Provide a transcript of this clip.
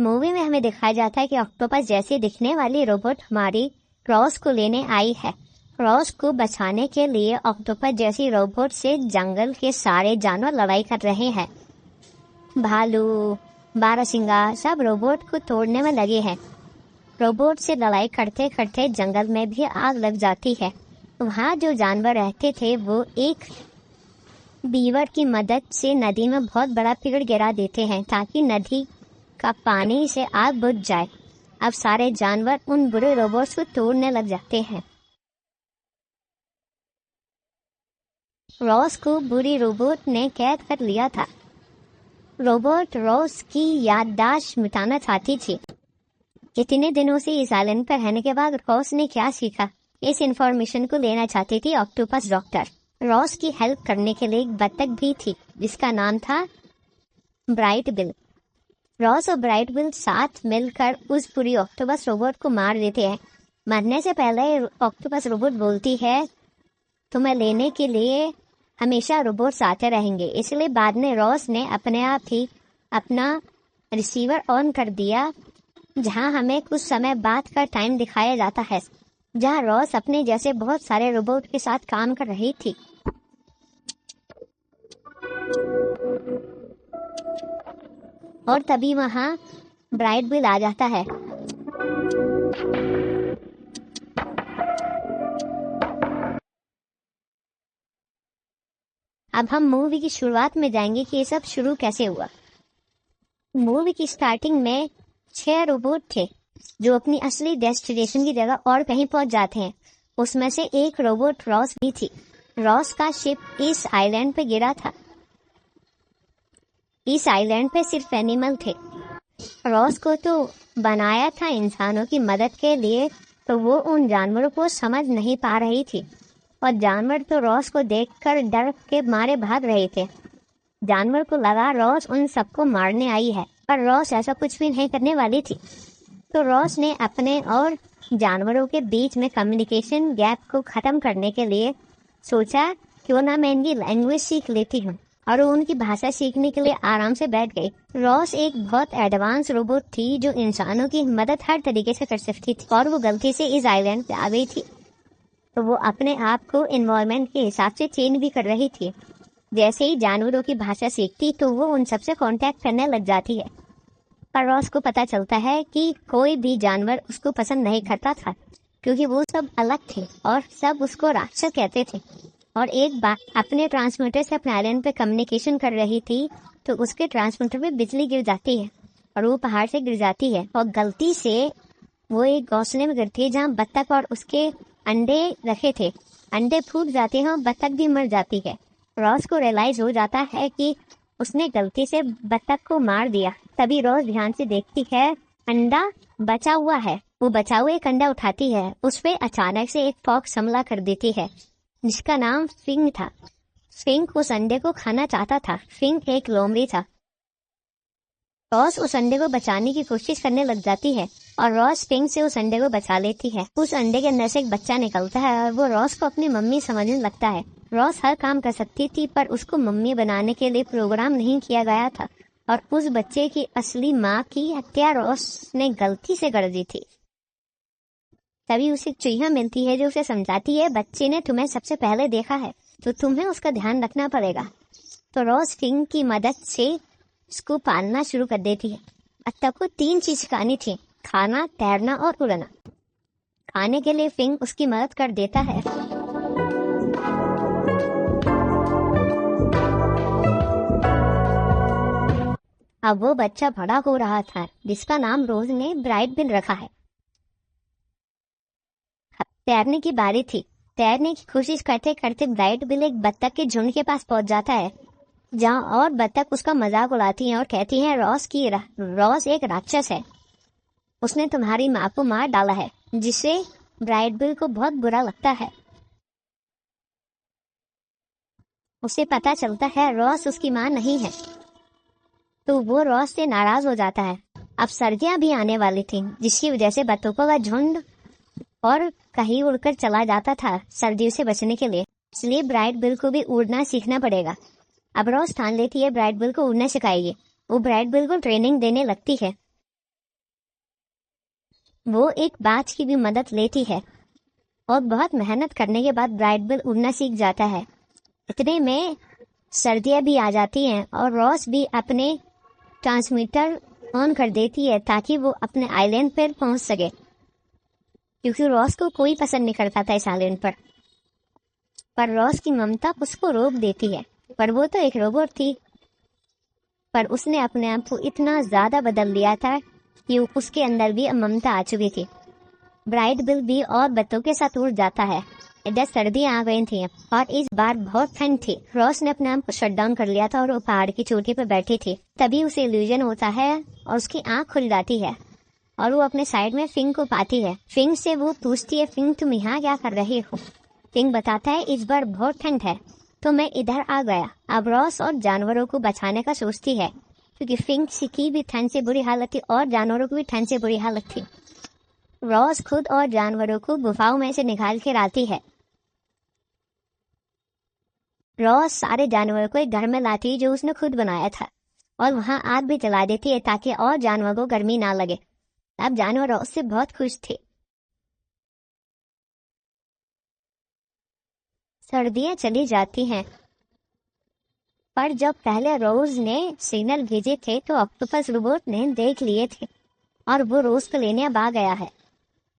Movie میں ہمیں دکھایا جاتا ہے کہ آکٹوپس جیسی دکھنے والی روبوٹ ہماری راس کو لینے آئی ہے۔ راس کو بچانے کے لیے آکٹوپس جیسی روبوٹ سے جنگل کے سارے جانور لڑائی کر رہے ہیں۔ بھالو، باراسنگا سب روبوٹ کو توڑنے میں لگے ہیں۔ روبوٹ سے لڑائی کرتے کرتے جنگل میں بھی آگ لگ جاتی ہے۔ وہاں جو جانور رہتے تھے وہ ایک بیور کی مدد سے ندی میں بہت بڑا پیڑ گرا دیتے ہیں تاکہ ندی کا پانی سے آگ بجھ جائے۔ اب سارے جانور ان برے روبوٹس کو توڑنے لگ جاتے ہیں۔ راس کو بری روبوٹ نے قید کر لیا تھا۔ روبوٹ راس کی یادداشت مٹانا چاہتی تھی۔ اتنے دنوں سے اس آئلینڈ پر رہنے کے بعد راس نے کیا سیکھا، اس انفارمیشن کو لینا چاہتی تھی آکٹوپس ڈاکٹر۔ راس کی ہیلپ کرنے کے لیے ایک بطخ بھی تھی جس کا نام تھا برائٹ بل۔ راس اور برائٹ بل ساتھ مل کر اس پوری آکٹوپس روبوٹ کو مار دیتے ہیں۔ مرنے سے پہلے آکٹوپس روبوٹ بولتی ہے تمہیں لینے کے لیے ہمیشہ روبوٹس آتے رہیں گے، اس لیے بعد میں راس نے اپنے آپ ہی اپنا ریسیور آن کر دیا جہاں ہمیں کچھ سمے بعد کا ٹائم دکھایا جاتا ہے جہاں راس اپنے جیسے بہت سارے روبوٹ کے ساتھ کام کر رہی تھی۔ اور تبھی وہاں برائٹ بل آ جاتا ہے۔ اب ہم مووی کی شروعات میں جائیں گے کہ یہ سب شروع کیسے ہوا۔ مووی کی سٹارٹنگ میں 6 روبوٹ تھے جو اپنی اصلی ڈیسٹینیشن کی جگہ اور کہیں پہنچ جاتے ہیں۔ اس میں سے ایک روبوٹ راس بھی تھی۔ راس کا شپ اس آئلینڈ پہ گرا تھا۔ اس آئلینڈ پہ صرف اینیمل تھے۔ راس کو تو بنایا تھا انسانوں کی مدد کے لیے، تو وہ ان جانوروں کو سمجھ نہیں پا رہی تھی، اور جانور تو راس کو دیکھ کر ڈر کے مارے بھاگ رہے تھے۔ جانور کو لگا راس ان سب کو مارنے آئی ہے، پر راس ایسا کچھ بھی نہیں کرنے والی تھی۔ تو راس نے اپنے اور جانوروں کے بیچ میں کمیونیکیشن گیپ کو ختم کرنے کے لیے سوچا کیوں نہ میں ان کی لینگویج سیکھ لیتی ہوں، اور وہ ان کی بھاشا سیکھنے کے لیے آرام سے بیٹھ گئی۔ راس ایک بہت ایڈوانس روبوٹ تھی جو انسانوں کی مدد ہر طریقے سے کر سکتی تھی، اور وہ غلطی سے اس آئلینڈ پہ آ گئی تھی، تو وہ اپنے آپ کو انوائرمنٹ کے حساب سے چینج بھی کر رہی تھی۔ جیسے ہی جانوروں کی بھاشا سیکھتی تو وہ ان سب سے کانٹیکٹ کرنے لگ جاتی ہے، پر راس کو پتا چلتا ہے کہ کوئی بھی جانور اس کو پسند نہیں کرتا تھا کیونکہ وہ سب الگ تھے اور سب اس کو راکشس کہتے تھے۔ اور ایک بار اپنے ٹرانسمیٹر سے اپنے آئلینڈ پہ کمیونیکیشن کر رہی تھی تو اس کے ٹرانسمیٹر پہ بجلی گر جاتی ہے اور وہ پہاڑ سے گر جاتی ہے، اور غلطی سے وہ ایک گھونسلے میں گرتی ہے جہاں بطخ اور اس کے انڈے رکھے تھے۔ انڈے پھوٹ جاتے ہیں اور بطخ بھی مر جاتی ہے۔ راس کو ریئلائز ہو جاتا ہے کہ اس نے غلطی سے بطخ کو مار دیا۔ تبھی راس دھیان سے دیکھتی ہے انڈا بچا ہوا ہے۔ وہ بچا ہوا ایک انڈا اٹھاتی ہے، اس پہ اچانک سے ایک فاکس حملہ کر دیتی ہے جس کا نام فنگ تھا۔ فنگ اس انڈے کو کھانا چاہتا تھا۔ فنگ ایک لومڑی تھا۔ راس اس انڈے کو بچانے کی کوشش کرنے لگ جاتی ہے اور راس فنگ سے اس انڈے کو بچا لیتی ہے۔ اس انڈے کے اندر سے ایک بچہ نکلتا ہے اور وہ راس کو اپنی ممی سمجھنے لگتا ہے۔ راس ہر کام کر سکتی تھی پر اس کو ممی بنانے کے لیے پروگرام نہیں کیا گیا تھا، اور اس بچے کی اصلی ماں کی ہتیا راس نے غلطی سے کر دی تھی۔ تبھی اسے ایک چوہا ملتی ہے جو اسے سمجھاتی ہے بچے نے تمہیں سب سے پہلے دیکھا ہے تو تمہیں اس کا دھیان رکھنا پڑے گا۔ تو راس فنگ کی مدد سے اس کو پالنا شروع کر دیتی ہے۔ بطخ کو 3 چیز سکھانی تھی: کھانا، تیرنا اور اڑنا۔ کھانے کے لیے فنگ اس کی مدد کر دیتا ہے۔ اب وہ بچہ بڑا ہو رہا تھا جس کا نام روز نے برائٹ بل رکھا ہے۔ تیرنے کی باری تھی۔ تیرنے کی کوشش کرتے کرتے برائٹ بل ایک بطخ کے جھنڈ کے پاس پہنچ جاتا ہے جہاں اور بطخ اس کا مذاق اڑاتی ہیں اور کہتی ہیں راس ایک راکشس ہے، اس نے تمہاری ماں کو مار ڈالا ہے، جس سے برائٹ بل کو بہت برا لگتا ہے۔ اسے پتا چلتا ہے راس اس کی ماں نہیں ہے تو وہ راس سے ناراض ہو جاتا ہے۔ اب سردیاں بھی آنے والی تھیں جس کی وجہ سے بطخوں کا جھنڈ اور کہیں اڑ کر چلا جاتا تھا سردیوں سے بچنے کے لیے، اس لیے برائٹ بل کو بھی اڑنا سیکھنا پڑے گا۔ اب راس ٹھان لیتی ہے برائٹ بل کو اڑنا سکھائے گی۔ وہ برائٹ بل کو ٹریننگ دینے لگتی ہے۔ وہ ایک باج کی بھی مدد لیتی ہے اور بہت محنت کرنے کے بعد برائٹ بل اڑنا سیکھ جاتا ہے۔ اتنے میں سردیاں بھی آ جاتی ہیں اور راس بھی اپنے ٹرانسمیٹر آن کر دیتی ہے تاکہ وہ اپنے آئی لینڈ پر پہنچ سکے، کیونکہ راس کو کوئی پسند نہیں کرتا تھا اس آئی لینڈ پر راس کی ممتا اس کو روک دیتی ہے، پر وہ تو ایک روبوٹ تھی، پر اس نے اپنے آپ کو اتنا زیادہ بدل لیا تھا کہ اس کے اندر بھی ممتا آ چکی تھی۔ برائٹ بل بھی اور بچوں کے ساتھ اڑ جاتا ہے۔ ادھر سردیاں آ گئی تھیں اور اس بار بہت ٹھنڈ تھی۔ راس نے اپنے آپ کو شٹ ڈاؤن کر لیا تھا اور وہ پہاڑ کی چوٹی پہ بیٹھی تھی۔ تبھی اسے الوژن ہوتا ہے اور اس کی آنکھ کھل جاتی ہے اور وہ اپنے سائڈ میں فنگ کو پاتی ہے۔ فنگ سے وہ پوچھتی ہے، فنگ تم یہاں کیا کر رہی ہو؟ فنگ بتاتا ہے اس بار بہت ٹھنڈ ہے تو میں ادھر آ گیا۔ اب راس اور جانوروں کو بچانے کا سوچتی ہے کیونکہ فنگ کی بھی ٹھنڈ سے بری حالت تھی اور جانوروں کی بھی ٹھنڈ سے بری حالت تھی۔ راس خود اور جانوروں کو گفاؤں میں سے نکال کے لاتی ہے۔ راس سارے جانوروں کو ایک گھر میں لاتی ہے جو اس نے خود بنایا تھا اور وہاں آگ بھی جلا دیتی ہے تاکہ اور جانوروں کو گرمی نہ لگے۔ اب جانور راس سے بہت خوش تھے۔ سردیاں چلی جاتی ہیں، پر جب پہلے روز نے سگنل بھیجے تھے تو آکٹوپس روبوٹ نے دیکھ لیے تھے اور وہ روز کو لینے اب آ گیا ہے۔